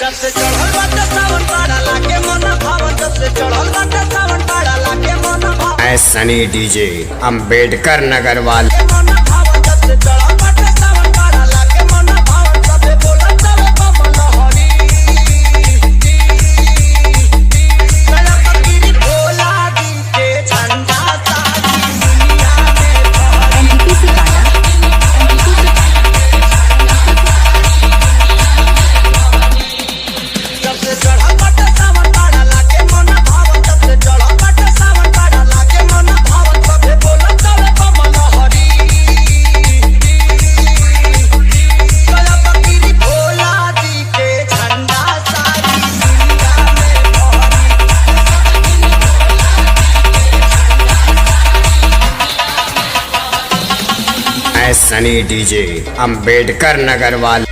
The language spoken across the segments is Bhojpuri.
जब से चढ़ल बाटे सावन पाड़ा लागे मन भावन, जब से चढ़ल बाटे सावन पाड़ा लागे मन भावन। मैं सनी डीजे अम्बेडकर नगर वाले मन भावन, जब से चढ़ल बाटे सावन पाड़ा लागे मन भावन। सबे बोलत चले कमल हरी दया फकीरी भोला दी के झंडा सारी दुनिया में फहरी। एनटीपीसी कांडा जब से चढ़ल बाटे सावन पाड़ा लागे मन भावन, जब से चढ़ल बाटे सावन पाड़ा लागे मन भावन। सबे बोलत चले कमल हरी दया फकीरी भोला दी के झंडा सारी दुनिया में फहरी। मैं सनी डीजे अम्बेडकर नगर वाले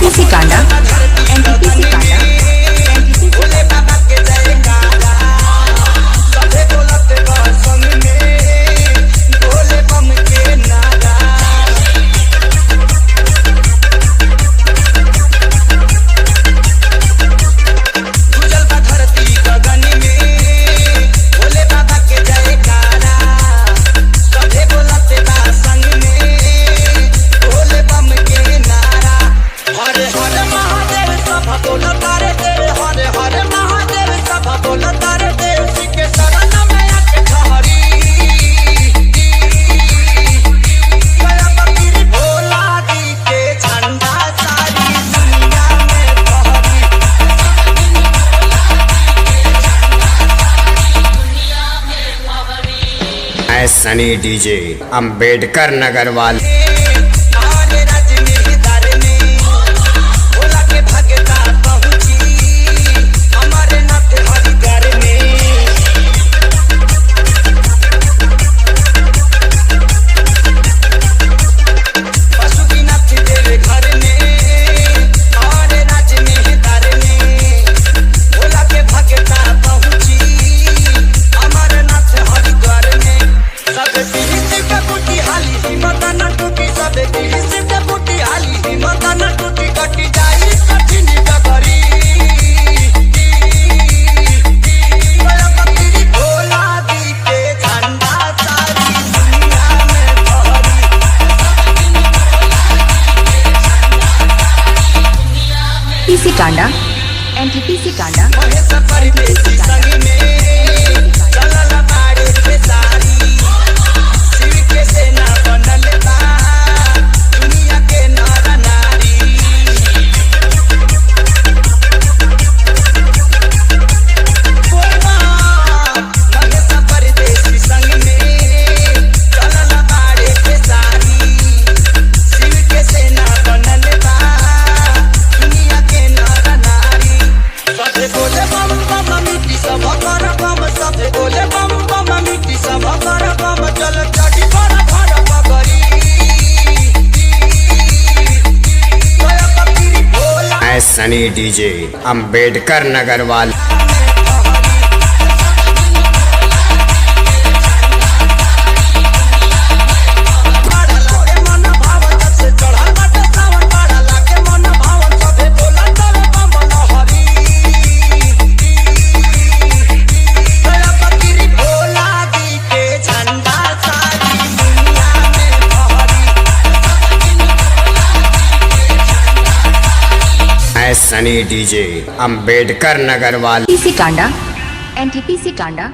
पीसी कांडा एनटीपीसी कांडा भोले बाबा के जयकारा सबे बोलत बा संग में भोले बम के नारा। गुजल बा धरती गगन में भोले बाबा के जयकारा सबे बोलत बा संग में भोले बम के नारा। हरे हरे महादेव सब बोलत रे देव, हरे हरे महादेव सब बोलत रे देव। श्री के शरण में आके ठहरी दया फकीरी भोला दी के झंडा सारी दुनिया में फहरी। मैं सनी डीजे अम्बेडकर नगर वाले हमारे राज्य में दर में भोला के भगता पहुंची हमारे नाथ हरिद्वार में। पशुपतिनाथ देव घर में हमारे राज्य में दर में भोला के भगता पहुंची हमारे नाथ हरिद्वार में। सबे पीढ़ी के बूटी हाली हिम्मत न टूटी, सबे पीढ़ी के बूटी हाली हिम्मत न टूटी। कटी जाई कठिन डगरी दया फकीरी भोला दी के झंडा सारी दुनिया में फहरी। पीसी कांडा एनटीपीसी कांडा महेश परदेसी संग में चलल बाड़े के सारी शिव के सेना बनल बा दुनिया के नर नारी। महेश परदेसी संग में चलल बाड़े के सारी शिव के सेना बनल बा दुनिया के नर नारी। सबे बोले बम बम मिट्टी सब कर बम, सबे बोले बम बम मिट्टी सब कर बम। जल चढ़ी बड़ भर पगरी दया फकीरी भोला मैं सनी डीजे अम्बेडकर नगर वाले पाड़ा लागे मन भावन, जब से चढ़ल बाटे सावन पाड़ा लागे मन भावन। सबे बोलत चले कमल हरी दया फकीरी भोला दी के झंडा सारी दुनिया में फहरी। मैं सनी डीजे अम्बेडकर नगर वाले पीसी कांडा एनटीपीसी कांडा